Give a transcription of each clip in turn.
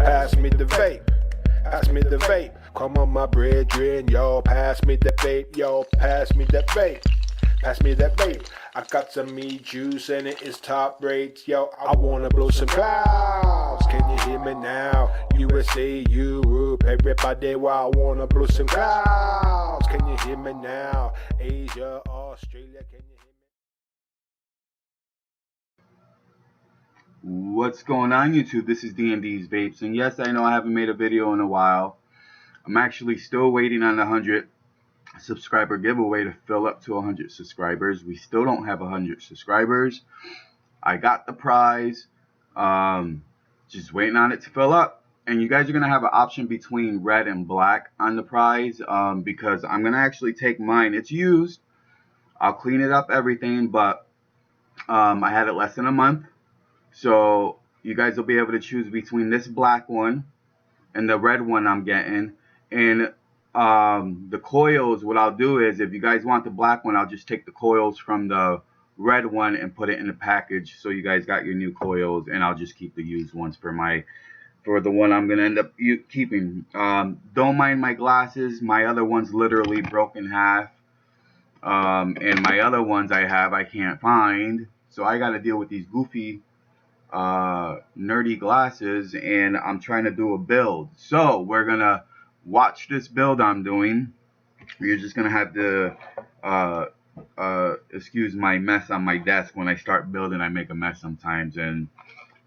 pass me the vape. Pass me the vape. Come on, my brethren, yo, pass me the vape, yo, pass me the vape. Pass me that vape. I got some meat juice and it is top rate. Yo, I wanna blow some clouds. Can you hear me now? USA, Europe, everybody, well, I wanna blow some clouds. Can you hear me now? Asia, Australia, can you hear me? What's going on, YouTube? This is D&D's Vapes, and yes, I know I haven't made a video in a while. I'm actually still waiting on the 100 subscriber giveaway to fill up to 100 subscribers. We still don't have 100 subscribers. I got the prize, just waiting on it to fill up. And you guys are gonna have an option between red and black on the prize, because I'm gonna actually take mine. It's used. I'll clean it up, everything, but I had it less than a month. So you guys will be able to choose between this black one and the red one I'm getting. And the coils, what I'll do is, if you guys want the black one, I'll just take the coils from the red one and put it in the package, so you guys got your new coils, and I'll just keep the used ones for the one I'm gonna end up keeping. Don't mind my glasses. My other one's literally broke in half, and my other ones I can't find, so I got to deal with these goofy nerdy glasses, and I'm trying to do a build. So we're gonna watch this build I'm doing. You're just gonna have to excuse my mess on my desk. When I start building, I make a mess sometimes, and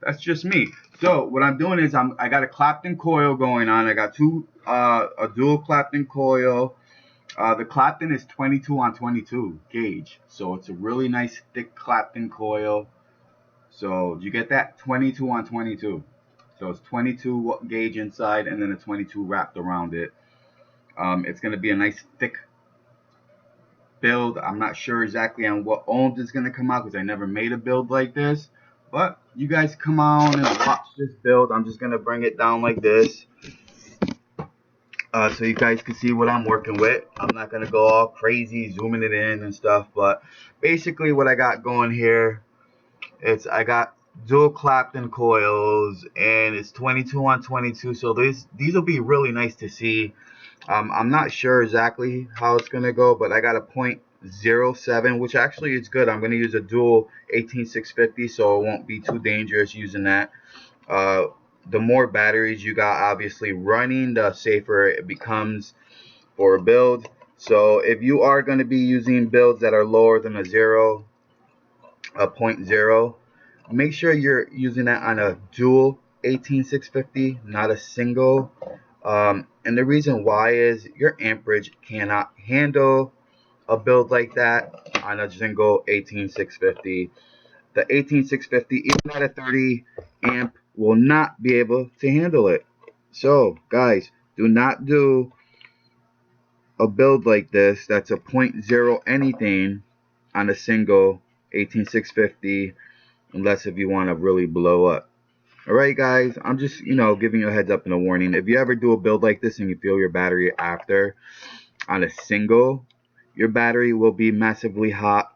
that's just me. So what I'm doing is I got a Clapton coil going on. I got a dual Clapton coil. The Clapton is 22 on 22 gauge, so it's a really nice thick Clapton coil. So you get that? 22 on 22. So it's 22 gauge inside and then a 22 wrapped around it. It's going to be a nice thick build. I'm not sure exactly on what ohms it's going to come out, because I never made a build like this. But you guys come on and watch this build. I'm just going to bring it down like this, so you guys can see what I'm working with. I'm not going to go all crazy zooming it in and stuff. But basically what I got going here, I got dual Clapton coils, and it's 22 on 22, so these will be really nice to see. I'm not sure exactly how it's gonna go, but I got a 0.07, which actually is good. I'm gonna use a dual 18650, so it won't be too dangerous using that. The more batteries you got obviously running, the safer it becomes for a build. So if you are going to be using builds that are lower than a 0.0, make sure you're using that on a dual 18650, not a single. And the reason why is your amperage cannot handle a build like that on a single 18650. The 18650, even at a 30 amp, will not be able to handle it. So guys, do not do a build like this that's a 0.0 anything on a single 18650, unless if you want to really blow up. Alright guys, I'm just giving you a heads up and a warning. If you ever do a build like this and you feel your battery after on a single, your battery will be massively hot.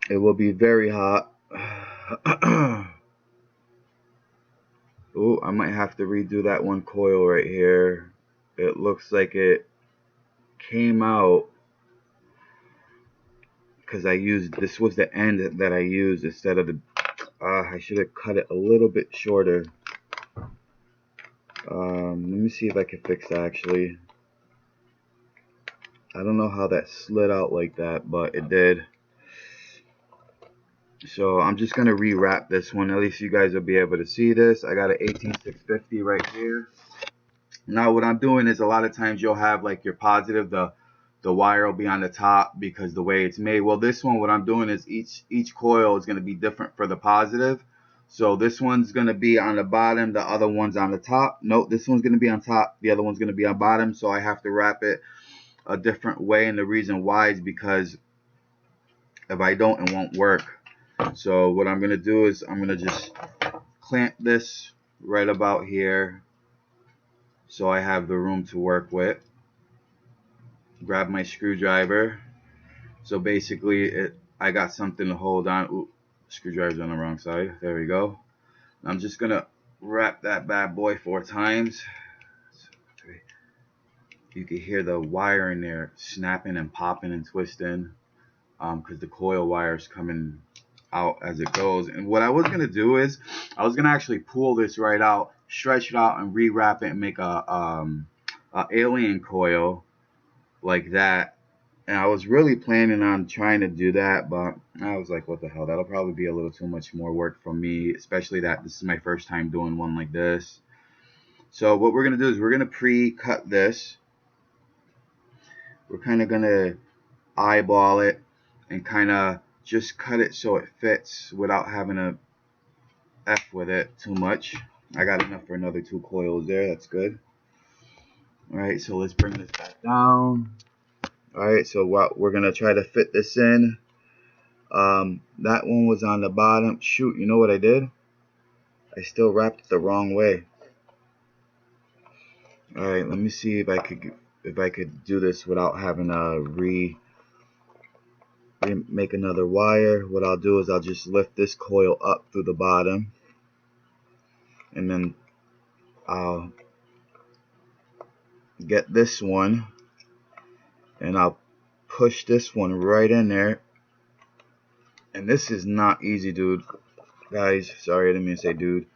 It will be very hot. Oh, I might have to redo that one coil right here. It looks like it came out because this was the end that I used instead of the I should have cut it a little bit shorter. Let me see if I can fix that. Actually, I don't know how that slid out like that, but it did. So I'm just gonna rewrap this one. At least you guys will be able to see this. I got an 18650 right here. Now what I'm doing is, a lot of times you'll have like your positive, the wire will be on the top because the way it's made. Well, this one, what I'm doing is each coil is going to be different for the positive. So this one's going to be on the bottom, the other one's on the top. Nope, this one's going to be on top, the other one's going to be on bottom. So I have to wrap it a different way, and the reason why is because if I don't, it won't work. So what I'm going to do is I'm going to just clamp this right about here, so I have the room to work with. Grab my screwdriver. So basically I got something to hold on. Ooh, screwdriver's on the wrong side. There we go. I'm just gonna wrap that bad boy 4 times. You can hear the wire in there snapping and popping and twisting, because the coil wire is coming out as it goes. And what I was gonna do is I was gonna actually pull this right out, stretch it out, and rewrap it and make a alien coil like that. And I was really planning on trying to do that, but I was like, what the hell? That'll probably be a little too much more work for me, especially that this is my first time doing one like this. So what we're gonna do is we're gonna pre-cut this. We're kind of gonna eyeball it and kind of just cut it so it fits without having to F with it too much. I got enough for another 2 coils there. That's good. Alright, so let's bring this back down. Alright, so what we're gonna try to fit this in. That one was on the bottom. Shoot, you know what I did? I still wrapped it the wrong way. Alright, let me see if I could do this without having to make another wire. What I'll do is I'll just lift this coil up through the bottom, and then I'll get this one and I'll push this one right in there. And this is not easy, dude. Guys, sorry, I didn't mean to say dude.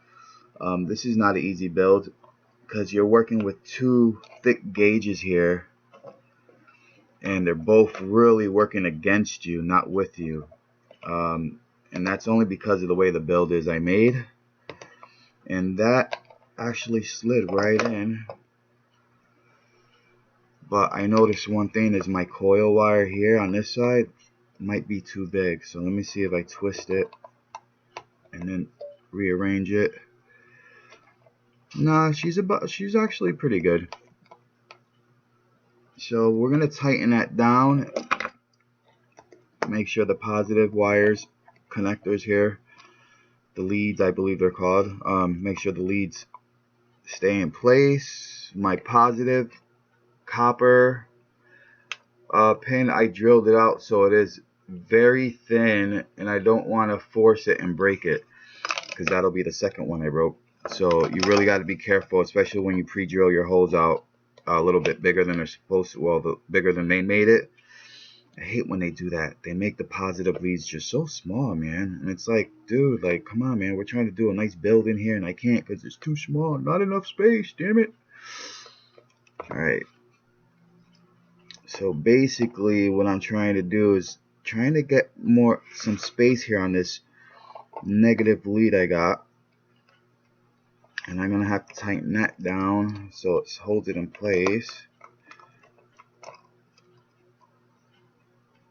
This is not an easy build because you're working with 2 thick gauges here, and they're both really working against you, not with you. And that's only because of the way the build is I made. And that actually slid right in. But I noticed one thing is my coil wire here on this side might be too big. So let me see if I twist it and then rearrange it. Nah, she's actually pretty good. So we're gonna tighten that down. Make sure the positive wires, connectors here, the leads I believe they're called, make sure the leads stay in place. My positive copper pin, I drilled it out so it is very thin, and I don't want to force it and break it because that'll be the second one I broke. So you really got to be careful, especially when you pre-drill your holes out a little bit bigger than they're supposed to, well, bigger than they made it. I hate when they do that. They make the positive leads just so small, man. And it's like, dude, like, come on, man. We're trying to do a nice build in here, and I can't because it's too small. Not enough space, damn it. Alright. So basically what I'm trying to do is trying to get some space here on this negative lead I got. And I'm going to have to tighten that down so it holds it in place.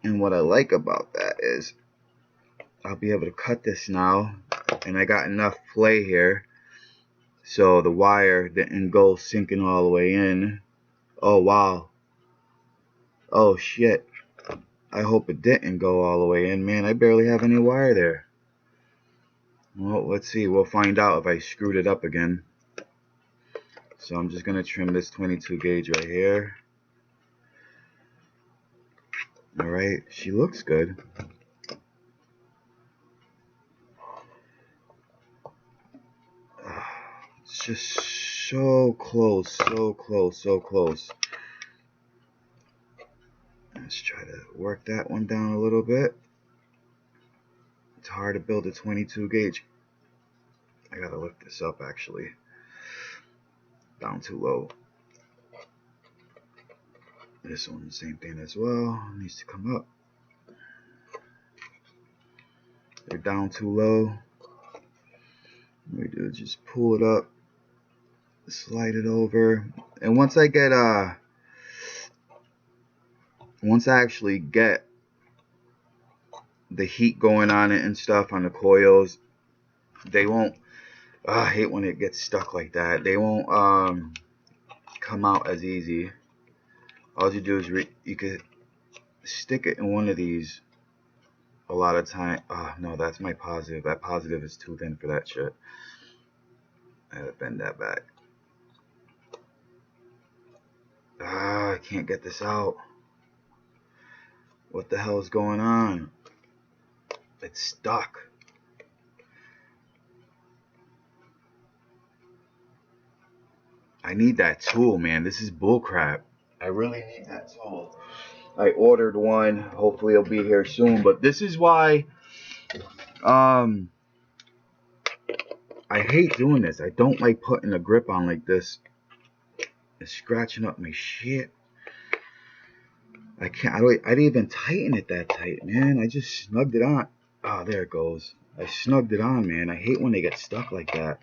And what I like about that is I'll be able to cut this now, and I got enough play here so the wire didn't go sinking all the way in. Oh wow. Oh shit. I hope it didn't go all the way in, man. I barely have any wire there. Well, let's see. We'll find out if I screwed it up again. So I'm just gonna trim this 22 gauge right here. Alright, she looks good. It's just so close, so close, so close. Let's try to work that one down a little bit. It's hard to build a 22 gauge. I gotta lift this up actually. Down too low. This one, the same thing as well. Needs to come up. They're down too low. What we do is just pull it up, slide it over, and once I actually get the heat going on it and stuff on the coils, they won't. I hate when it gets stuck like that. They won't come out as easy. All you do is you could stick it in one of these. A lot of time. Oh no, that's my positive. That positive is too thin for that shit. I gotta bend that back. I can't get this out. What the hell is going on? It's stuck. I need that tool, man. This is bullcrap. I really need that tool. I ordered one. Hopefully it'll be here soon. But this is why I hate doing this. I don't like putting a grip on like this. It's scratching up my shit. I can't. I didn't even tighten it that tight, man. I just snugged it on. Oh, there it goes. I snugged it on, man. I hate when they get stuck like that.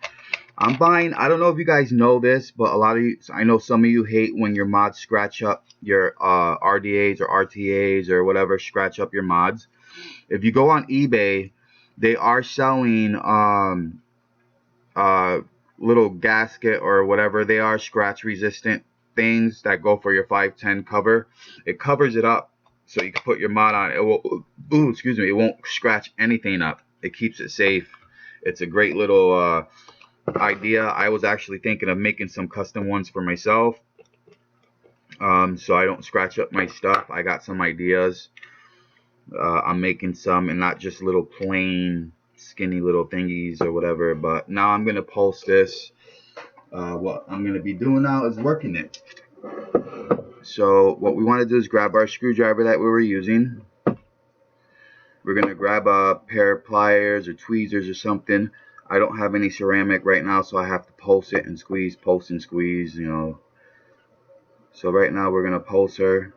I'm buying, I don't know if you guys know this, but a lot of you, I know some of you hate when your mods scratch up your RDAs or RTAs or whatever, scratch up your mods. If you go on eBay, they are selling little gasket or whatever. They are scratch resistant things that go for your 510 cover. It covers it up so you can put your mod on. It will, excuse me, it won't scratch anything up. It keeps it safe. It's a great little idea. I was actually thinking of making some custom ones for myself, so I don't scratch up my stuff. I got some ideas. I'm making some, and not just little plain skinny little thingies or whatever, but now I'm gonna pulse this. What I'm gonna be doing now is working it. So what we want to do is grab our screwdriver that we were using. We're gonna grab a pair of pliers or tweezers or something. I don't have any ceramic right now, so I have to pulse it and squeeze, pulse and squeeze, you know. So right now we're gonna pulse her.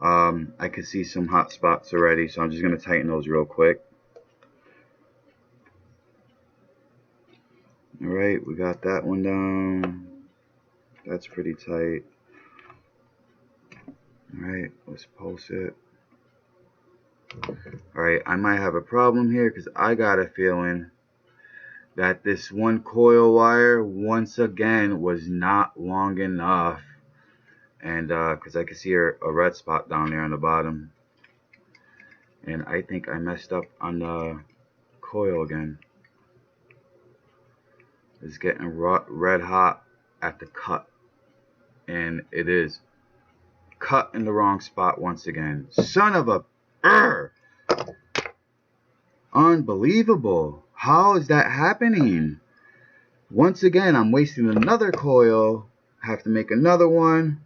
I can see some hot spots already, so I'm just gonna tighten those real quick. Alright, we got that one down. That's pretty tight. Alright, let's pulse it. Alright, I might have a problem here because I got a feeling that this one coil wire once again was not long enough, and because I can see a red spot down there on the bottom, and I think I messed up on the coil again. It's getting red hot at the cut, and it is cut in the wrong spot once again. Son of a unbelievable. How is that happening? Once again, I'm wasting another coil. Have to make another one.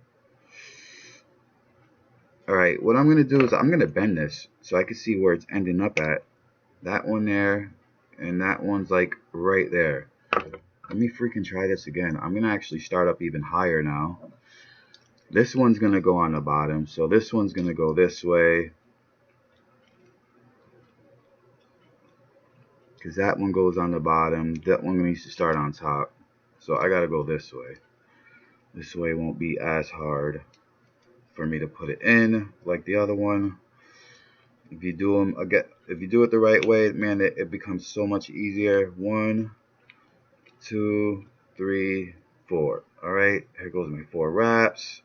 Alright, what I'm going to do is I'm going to bend this so I can see where it's ending up at. That one there, and that one's like right there. Let me freaking try this again. I'm going to actually start up even higher now. This one's going to go on the bottom, so this one's going to go this way, because that one goes on the bottom. That one needs to start on top. So I got to go this way. This way won't be as hard for me to put it in like the other one. If you do them again, if you do it the right way, man, it becomes so much easier. 1, 2, 3, 4. All right, here goes my 4 wraps.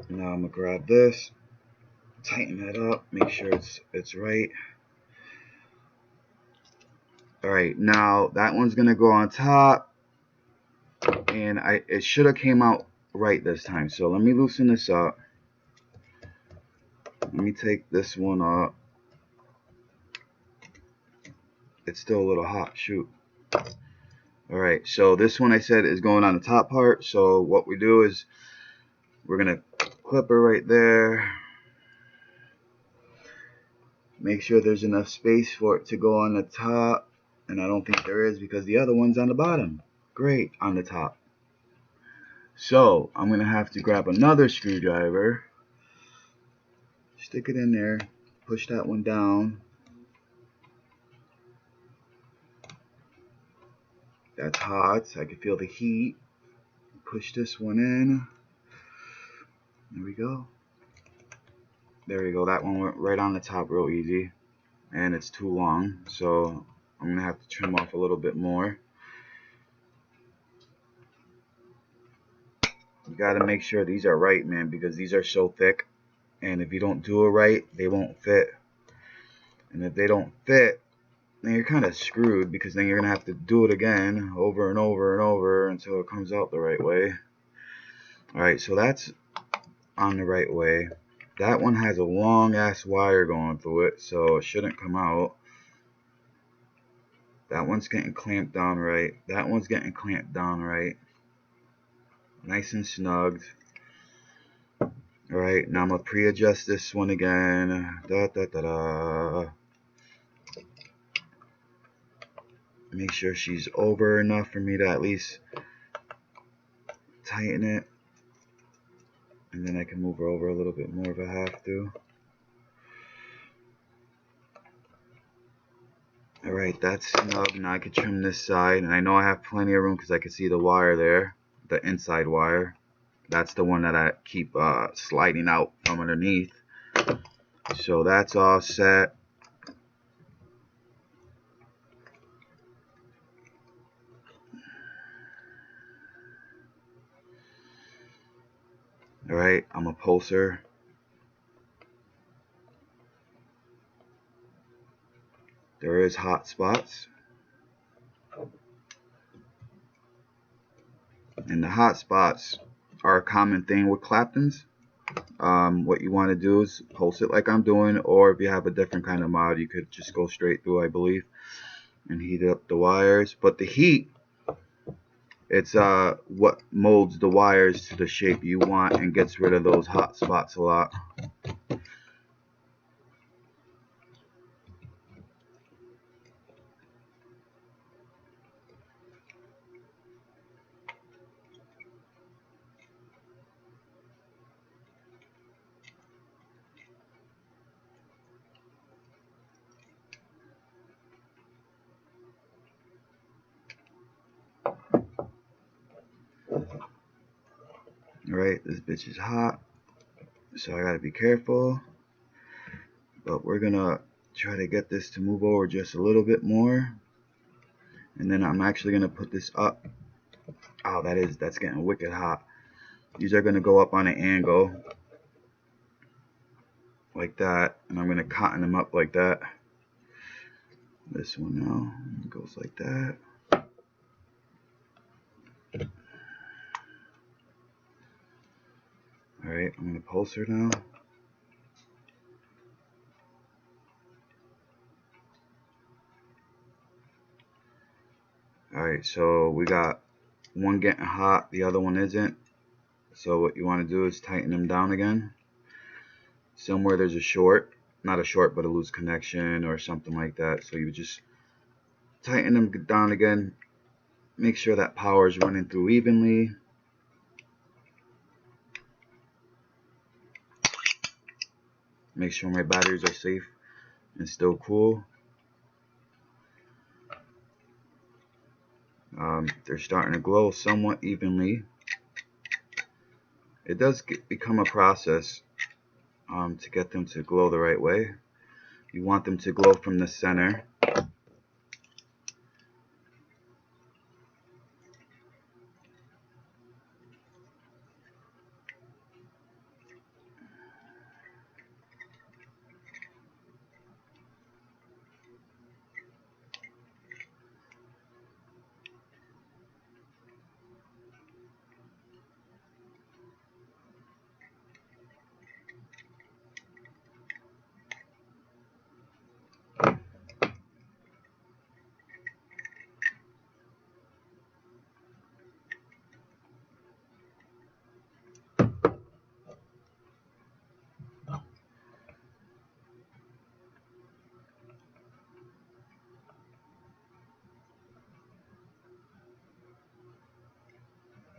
Now I'm gonna grab this, tighten that up, make sure it's right. All right, now that one's gonna go on top, and it should have came out right this time. So let me loosen this up. Let me take this one up. It's still a little hot. Shoot. All right, so this one I said is going on the top part. So what we do is we're gonna clip her right there. Make sure there's enough space for it to go on the top, and I don't think there is because the other one's on the bottom. Great, on the top. So I'm gonna have to grab another screwdriver, stick it in there, push that one down. That's hot. I can feel the heat. Push this one in. There we go. There we go. That one went right on the top real easy. And it's too long, so I'm going to have to trim off a little bit more. You got to make sure these are right, man, because these are so thick. And if you don't do it right, they won't fit. And if they don't fit, then you're kind of screwed, because then you're going to have to do it again over and over and over until it comes out the right way. Alright, so that's on the right way. That one has a long ass wire going through it, so it shouldn't come out. That one's getting clamped down right. That one's getting clamped down right. Nice and snugged. Alright, now I'm going to pre-adjust this one again. Make sure she's over enough for me to at least tighten it. And then I can move her over a little bit more if I have to. Alright, that's snug. Now I can trim this side. And I know I have plenty of room because I can see the wire there. The inside wire. That's the one that I keep sliding out from underneath. So that's all set. Alright, I'm a pulser. There is hot spots. And the hot spots are a common thing with Claptons. What you want to do is pulse it like I'm doing, or if you have a different kind of mod, you could just go straight through, I believe, and heat up the wires. But the heat, it's what molds the wires to the shape you want and gets rid of those hot spots a lot. Alright, this bitch is hot, so I gotta be careful. But we're gonna try to get this to move over just a little bit more. And then I'm actually gonna put this up. Oh, that's getting wicked hot. These are gonna go up on an angle like that, and I'm gonna cotton them up like that. This one now goes like that. Alright, I'm gonna pulse her now. Alright, so we got one getting hot, the other one isn't. So what you want to do is tighten them down again. Somewhere there's a short, not a short, but a loose connection or something like that. So you just tighten them down again. Make sure that power is running through evenly. Make sure my batteries are safe and still cool. They're starting to glow somewhat evenly. It does become a process to get them to glow the right way. You want them to glow from the center.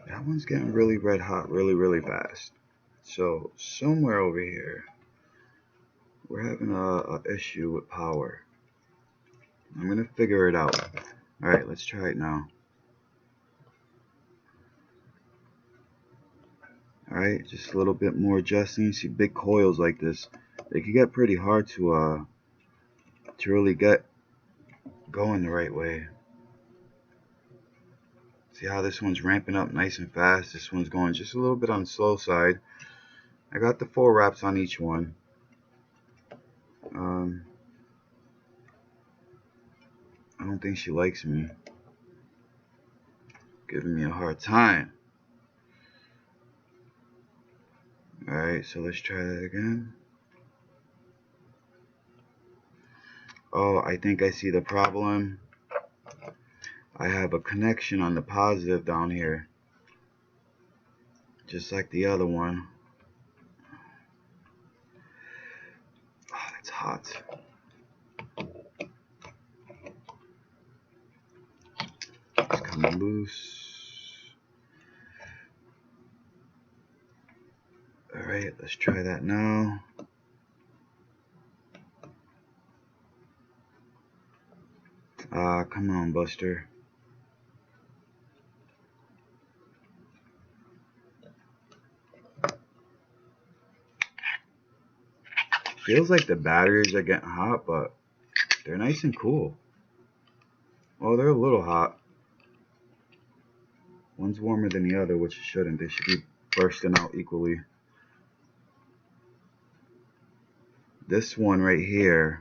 That one's getting really red hot really fast. So somewhere over here we're having a issue with power. I'm gonna figure it out. Alright, let's try it now. Alright, just a little bit more adjusting. See, big coils like this, they can get pretty hard to really get going the right way. See how this one's ramping up nice and fast? This one's going just a little bit on the slow side. I got the 4 wraps on each one. I don't think she likes me. Giving me a hard time. Alright, so let's try that again. Oh, I think I see the problem. I have a connection on the positive down here, just like the other one. Oh, that's hot. It's coming loose. Alright, let's try that now. Come on, Buster. Feels like the batteries are getting hot, but they're nice and cool. Oh, they're a little hot. One's warmer than the other, which it shouldn't. They should be bursting out equally. This one right here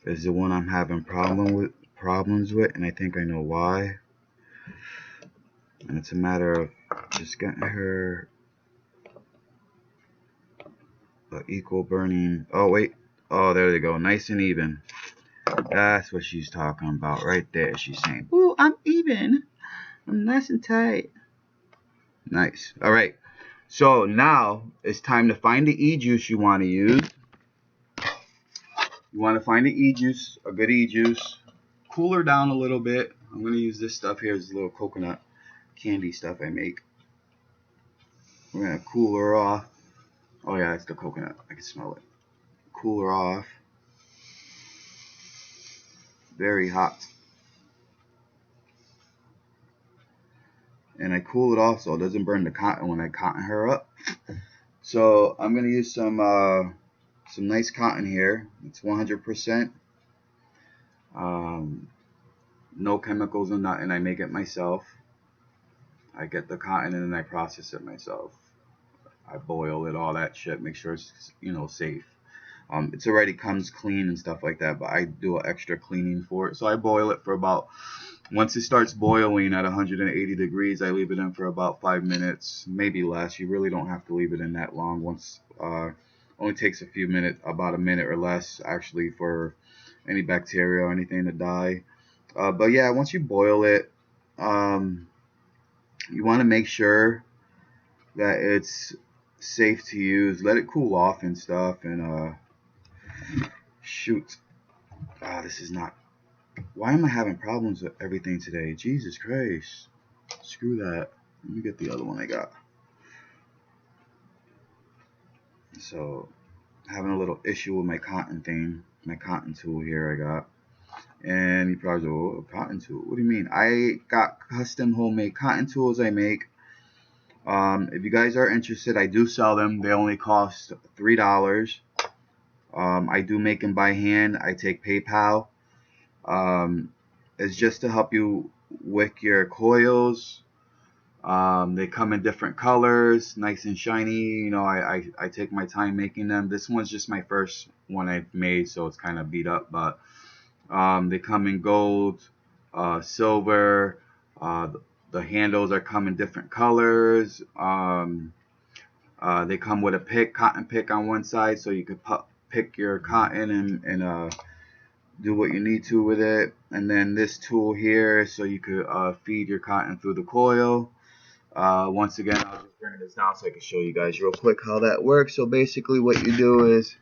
is the one I'm having problems with, and I think I know why. And it's a matter of just getting her equal burning. Oh wait, oh there they go, nice and even. That's what she's talking about right there. She's saying, "Ooh, I'm even. I'm nice and tight." Nice. All right. So now it's time to find the e-juice you want to use. You want to find the e-juice, a good e-juice. Cool her down a little bit. I'm going to use this stuff here. It's a little coconut candy stuff I make. We're going to cool her off. Oh yeah, it's the coconut. I can smell it. Cool her off. Very hot. And I cool it off so it doesn't burn the cotton when I cotton her up. So I'm going to use some nice cotton here. It's 100%. No chemicals or nothing. I make it myself. I get the cotton and then I process it myself. I boil it, all that shit, make sure it's, you know, safe. It's already comes clean and stuff like that, but I do an extra cleaning for it. So I boil it for about, once it starts boiling at 180 degrees, I leave it in for about 5 minutes, maybe less. You really don't have to leave it in that long. Once only takes a few minutes, about a minute or less actually, for any bacteria or anything to die. But yeah, once you boil it, you want to make sure that it's safe to use. Let it cool off and stuff. And shoot, this is not. Why am I having problems with everything today? Jesus Christ. Screw that. Let me get the other one I got. So, having a little issue with my cotton thing. My cotton tool here I got. And you probably go, oh, cotton tool. What do you mean? I got custom homemade cotton tools I make. If you guys are interested, I do sell them. They only cost $3. I do make them by hand. I take PayPal. It's just to help you wick your coils. They come in different colors, nice and shiny. You know, I take my time making them. This one's just my first one I've made, so it's kind of beat up. But they come in gold, silver. The handles are come in different colors. They come with a cotton pick on one side, so you could pick your cotton and do what you need to with it. And then this tool here, so you could feed your cotton through the coil. Once again, I'll just bring this down so I can show you guys real quick how that works. So basically what you do is,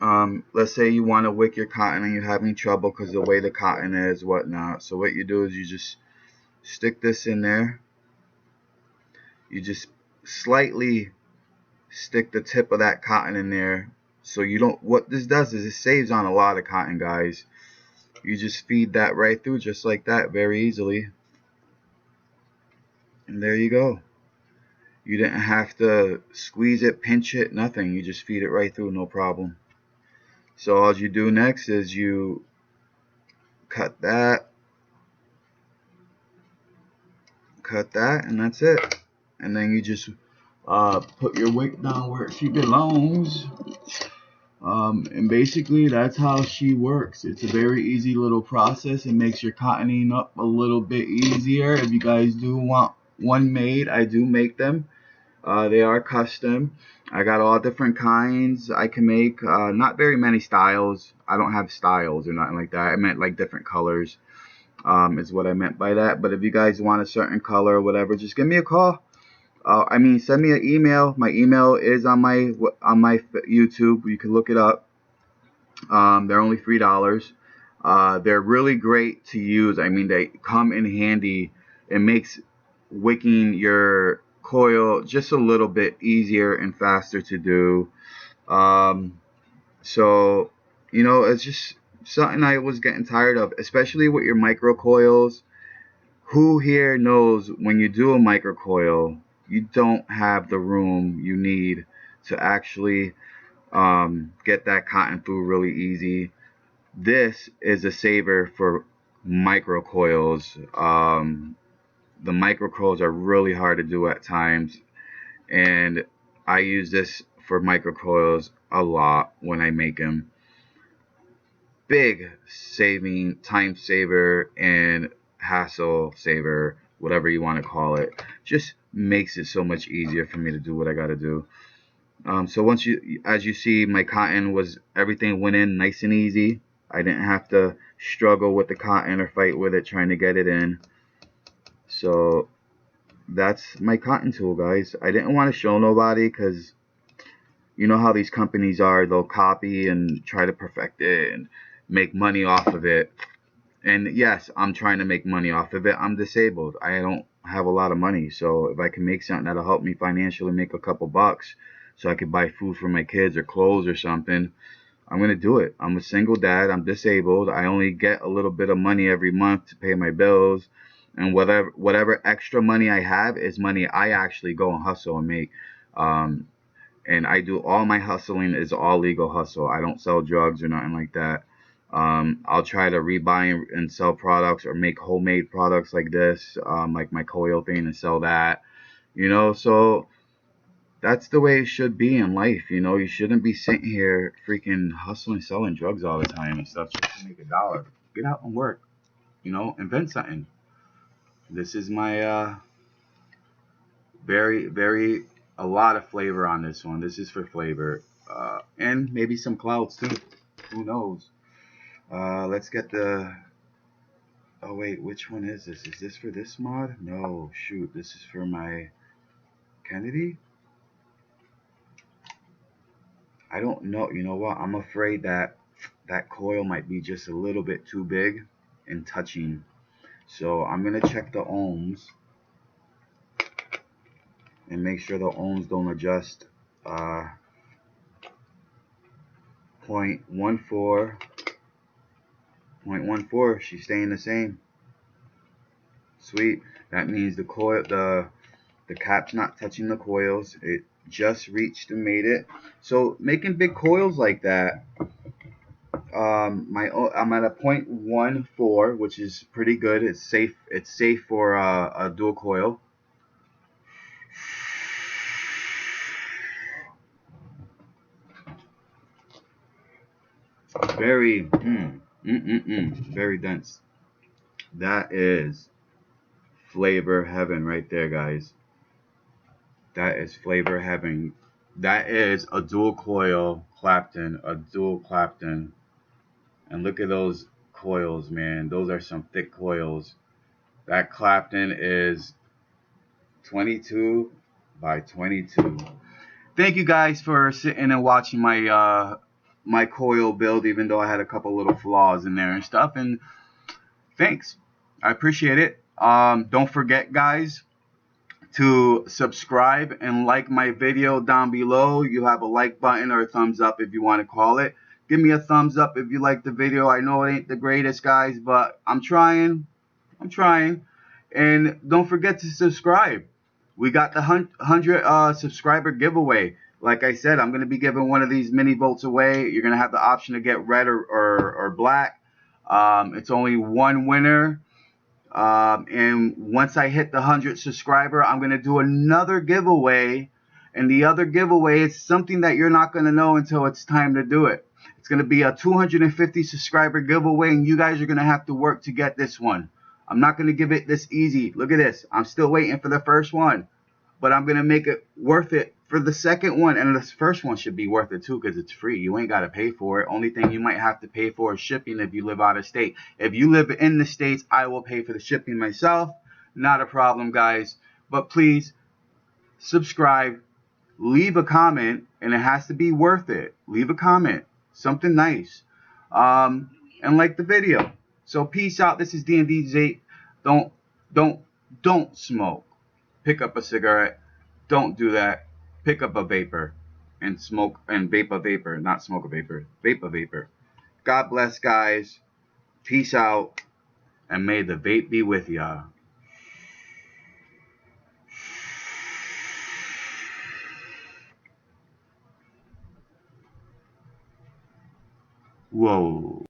let's say you want to wick your cotton and you're having trouble because the way the cotton is, whatnot. So what you do is you just stick this in there. You just slightly stick the tip of that cotton in there. So you don't, what this does is it saves on a lot of cotton, guys. You just feed that right through just like that, very easily. And there you go. You didn't have to squeeze it, pinch it, nothing. You just feed it right through, no problem. So all you do next is you cut that, and that's it. And then you just put your wick down where she belongs. And basically that's how she works. It's a very easy little process. It makes your cottoning up a little bit easier. If you guys do want one made, I do make them. They are custom. I got all different kinds I can make. Not very many styles. I don't have styles or nothing like that. I meant like different colors, is what I meant by that. But if you guys want a certain color or whatever, just give me a call. Send me an email. My email is on my YouTube. You can look it up. They're only $3. They're really great to use. I mean, they come in handy. It makes wicking your coil just a little bit easier and faster to do. Um, so, it's just something I was getting tired of, especially with your micro coils. Who here knows when you do a micro coil, you don't have the room you need to actually get that cotton through really easy. This is a saver for micro coils. The micro coils are really hard to do at times, and I use this for micro coils a lot when I make them. Big saving, time saver, and hassle saver, whatever you want to call it. Just makes it so much easier for me to do what I got to do. So as you see, my cotton everything went in nice and easy. I didn't have to struggle with the cotton or fight with it trying to get it in. So that's my cotton tool, guys. I didn't want to show nobody because you know how these companies are. They'll copy and try to perfect it and make money off of it. And yes, I'm trying to make money off of it. I'm disabled. I don't have a lot of money. So if I can make something that'll help me financially make a couple bucks so I could buy food for my kids or clothes or something, I'm going to do it. I'm a single dad. I'm disabled. I only get a little bit of money every month to pay my bills. And whatever extra money I have is money I actually go and hustle and make. And I do all my hustling is all legal hustle. I don't sell drugs or nothing like that. I'll try to rebuy and sell products or make homemade products like this, like my coil thing, and sell that. So that's the way it should be in life. You shouldn't be sitting here freaking hustling, selling drugs all the time and stuff just to make a dollar. Get out and work. Invent something. This is my very, very a lot of flavor on this one. This is for flavor, and maybe some clouds too. Who knows? Let's get the. Oh wait, which one is this? Is this for this mod? No, shoot, this is for my Kennedy. I don't know. You know what? I'm afraid that coil might be just a little bit too big and touching. So I'm gonna check the ohms and make sure the ohms don't adjust. 0.14. 0.14. She's staying the same. Sweet. That means the coil, the cap's not touching the coils. It just reached and made it. So making big coils like that, I'm at a 0.14, which is pretty good. It's safe. It's safe for a dual coil. Very, very dense. That is flavor heaven right there, guys. That is flavor heaven. That is a dual coil Clapton, a dual Clapton. And look at those coils, man. Those are some thick coils. That Clapton is 22 by 22. Thank you guys for sitting and watching my coil build, even though I had a couple little flaws in there and stuff. And thanks. I appreciate it. Don't forget, guys, to subscribe and like my video down below. You have a like button or a thumbs up if you want to call it. Give me a thumbs up if you like the video. I know it ain't the greatest, guys, but I'm trying. And don't forget to subscribe. We got the 100 subscriber giveaway. Like I said, I'm going to be giving one of these mini volts away. You're going to have the option to get red or black. It's only one winner. And once I hit the 100 subscriber, I'm going to do another giveaway. And the other giveaway is something that you're not going to know until it's time to do it. It's going to be a 250 subscriber giveaway, and you guys are going to have to work to get this one. I'm not going to give it this easy. Look at this. I'm still waiting for the first one. but I'm going to make it worth it for the second one. And the first one should be worth it too because it's free. You ain't got to pay for it. Only thing you might have to pay for is shipping if you live out of state. If you live in the States, I will pay for the shipping myself. Not a problem, guys. But please subscribe, leave a comment, and it has to be worth it. Leave a comment, something nice, and like the video. So peace out. This is D&D Vape. Don't, don't, don't smoke. Pick up a cigarette. Don't do that. Pick up a vapor and smoke and vape a vapor, not smoke a vapor. Vape a vapor. God bless, guys. Peace out, and may the vape be with ya. Whoa.